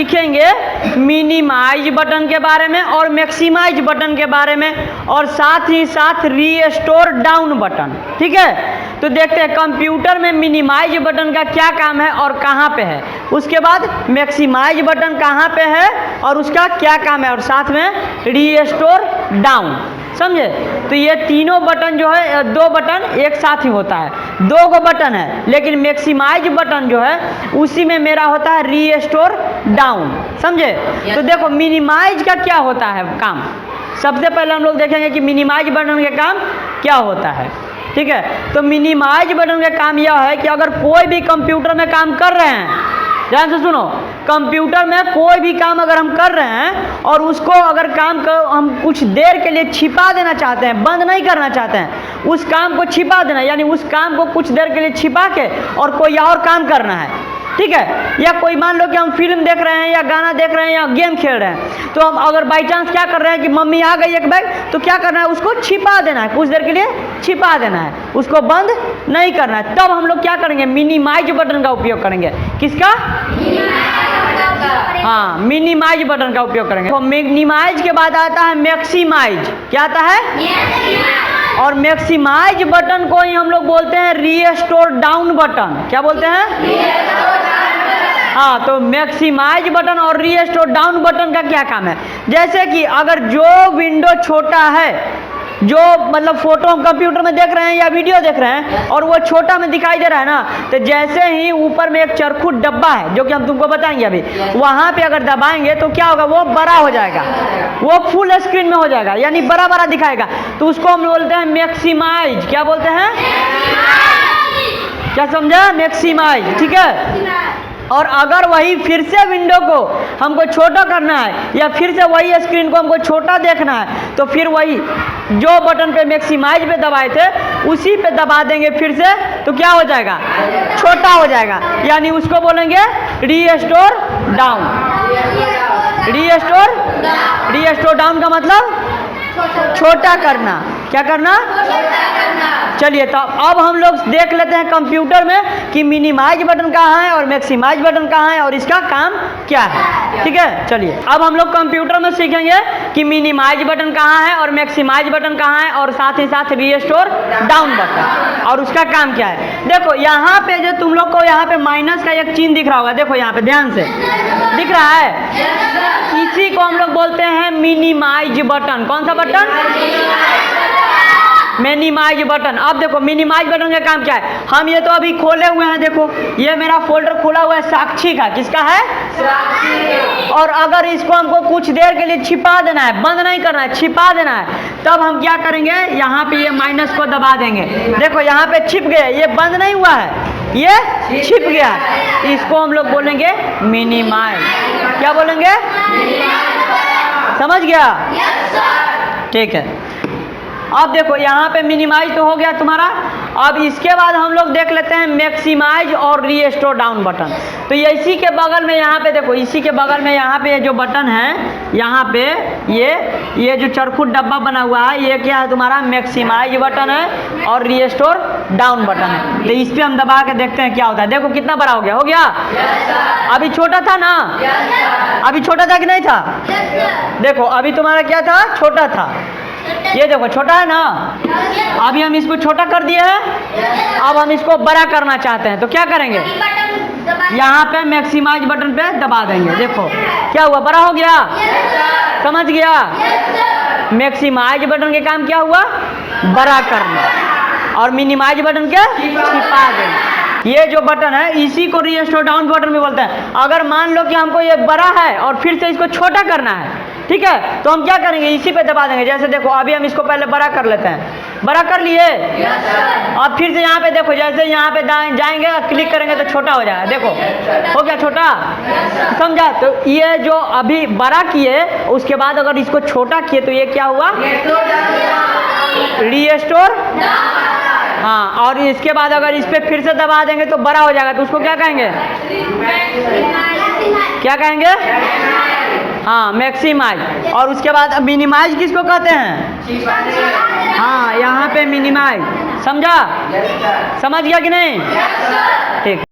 सीखेंगे minimise button के बारे में और मैक्सिमाइज बटन के बारे में, और साथ ही साथ रीस्टोर डाउन बटन। ठीक है, तो देखते हैं कंप्यूटर में मिनिमाइज बटन का क्या काम है और कहाँ पे है, उसके बाद मैक्सिमाइज बटन कहाँ पे है और उसका क्या काम है, और साथ में रीस्टोर डाउन। समझे? तो ये तीनों बटन जो है, दो बटन एक साथ ही होता है, दो गो बटन है, लेकिन मैक्सिमाइज बटन जो है उसी में मेरा होता है रीस्टोर डाउन। समझे? तो देखो मिनिमाइज का क्या होता है काम। सबसे पहले हम लोग देखेंगे कि मिनिमाइज बटन का काम क्या होता है। ठीक है, तो मिनिमाइज बटन का काम यह है कि अगर कोई भी कंप्यूटर में काम कर रहे हैं, ध्यान से सुनो, कंप्यूटर में कोई भी काम अगर हम कर रहे हैं और उसको अगर काम को हम कुछ देर के लिए छिपा देना चाहते हैं, बंद नहीं करना चाहते हैं, उस काम को छिपा देना, यानी उस काम को कुछ देर के लिए छिपा के और कोई और काम करना है। ठीक है, या कोई मान लो कि हम फिल्म देख रहे हैं या गाना देख रहे हैं या गेम खेल रहे हैं, तो हम अगर बाई चांस क्या कर रहे हैं कि मम्मी आ गई एक बैग, तो क्या करना है, उसको छिपा देना है, कुछ देर के लिए छिपा देना है, उसको बंद नहीं करना है। तब हम लोग क्या करेंगे, मिनिमाइज बटन का उपयोग करेंगे। किसका? हाँ, मिनिमाइज बटन का उपयोग करेंगे। तो मिनिमाइज के बाद आता है मैक्सिमाइज। क्या आता है? और मैक्सिमाइज बटन को ही हम लोग बोलते हैं रीस्टोर डाउन बटन। क्या बोलते हैं? हाँ, तो मैक्सिमाइज बटन और रीस्टोर डाउन बटन का क्या काम है, जैसे कि अगर जो विंडो छोटा है, जो मतलब फोटो हम कंप्यूटर में देख रहे हैं या वीडियो देख रहे हैं और वो छोटा में दिखाई दे रहा है ना, तो जैसे ही ऊपर में एक चरखुट डब्बा है जो कि हम तुमको बताएंगे अभी, वहाँ पे अगर दबाएंगे तो क्या होगा, वो बड़ा हो जाएगा, वो फुल स्क्रीन में हो जाएगा, यानी बड़ा बड़ा दिखाएगा। तो उसको हम बोलते हैं मैक्सिमाइज। क्या बोलते हैं? क्या समझा? मैक्सिमाइज। ठीक है, और अगर वही फिर से विंडो को हमको छोटा करना है या फिर से वही स्क्रीन को हमको छोटा देखना है, तो फिर वही जो बटन पे मैक्सिमाइज पे दबाए थे उसी पे दबा देंगे फिर से, तो क्या हो जाएगा, छोटा हो जाएगा, यानी उसको बोलेंगे रीस्टोर डाउन। रीस्टोर डाउन का मतलब छोटा करना। क्या करना? चलिए, तो अब हम लोग देख लेते हैं कंप्यूटर में कि मिनिमाइज बटन कहाँ है और मैक्सिमाइज बटन कहाँ है और इसका काम क्या है। ठीक है, चलिए अब हम लोग कंप्यूटर में सीखेंगे कि मिनिमाइज बटन कहाँ है और मैक्सिमाइज बटन कहाँ है, और साथ ही साथ रीस्टोर डाउन बटन और उसका काम क्या है। देखो यहाँ पे जो तुम लोग को यहाँ पे माइनस का एक चिन्ह दिख रहा होगा, देखो यहाँ पे ध्यान से दिख रहा है, इसी को हम लोग बोलते हैं मिनिमाइज बटन। कौन सा बटन? Minimise button. अब देखो मिनिमाइज बटन का काम क्या है, हम ये तो अभी खोले हुए हैं, देखो ये मेरा फोल्डर खुला हुआ है साक्षी का। किसका है? साक्षी। और अगर इसको हमको कुछ देर के लिए छिपा देना है, बंद नहीं करना है, छिपा देना है, तब हम क्या करेंगे, यहाँ पे ये माइनस को दबा देंगे। देखो यहाँ पे छिप गया, ये बंद नहीं हुआ है, ये छिप गया, इसको हम लोग बोलेंगे मिनिमाइज। क्या बोलेंगे? समझ गया? ठीक है, अब देखो यहाँ पे मिनिमाइज तो हो गया तुम्हारा। अब इसके बाद हम लोग देख लेते हैं मैक्सिमाइज और रीस्टोर डाउन बटन। तो ये इसी के बगल में, यहाँ पे देखो, इसी के बगल में यहाँ पे जो बटन है, यहाँ पे ये जो चरखुट डब्बा बना हुआ है, ये क्या है तुम्हारा, मैक्सिमाइज बटन है और रीस्टोर डाउन बटन है। तो इस पर हम दबा के देखते हैं क्या होता है। देखो कितना बड़ा हो गया, हो गया? अभी छोटा था ना? अभी छोटा था कि नहीं था? देखो अभी तुम्हारा क्या था, छोटा था, ये देखो छोटा है ना। अभी हम इसको छोटा कर दिए हैं, अब हम इसको बड़ा करना चाहते हैं, तो क्या करेंगे, यहाँ पे मैक्सिमाइज बटन पे दबा देंगे। देखो क्या हुआ, बड़ा हो गया। समझ गया? मैक्सिमाइज बटन के काम क्या हुआ, बड़ा करना, और मिनिमाइज बटन के छिपा देना। ये जो बटन है इसी को रीस्टोर डाउन बटन भी बोलते हैं। अगर मान लो कि हमको ये बड़ा है और फिर से इसको छोटा करना है, ठीक है, तो हम क्या करेंगे, इसी पे दबा देंगे। जैसे देखो अभी हम इसको पहले बड़ा कर लेते हैं, बड़ा कर लिए, अब फिर से यहाँ पे देखो, जैसे यहाँ पे जाएंगे और क्लिक करेंगे तो छोटा हो जाएगा। देखो हो गया छोटा, समझा? तो ये जो अभी बड़ा किए उसके बाद अगर इसको छोटा किए तो ये क्या हुआ, रीस्टोर। हाँ, और इसके बाद अगर इस पे फिर से दबा देंगे तो बड़ा हो जाएगा, तो उसको क्या कहेंगे, क्या कहेंगे, हाँ मैक्सिमाइज। और उसके बाद मिनिमाइज किसको कहते हैं, हाँ यहाँ पे मिनिमाइज। समझा? समझ गया कि नहीं? ठीक।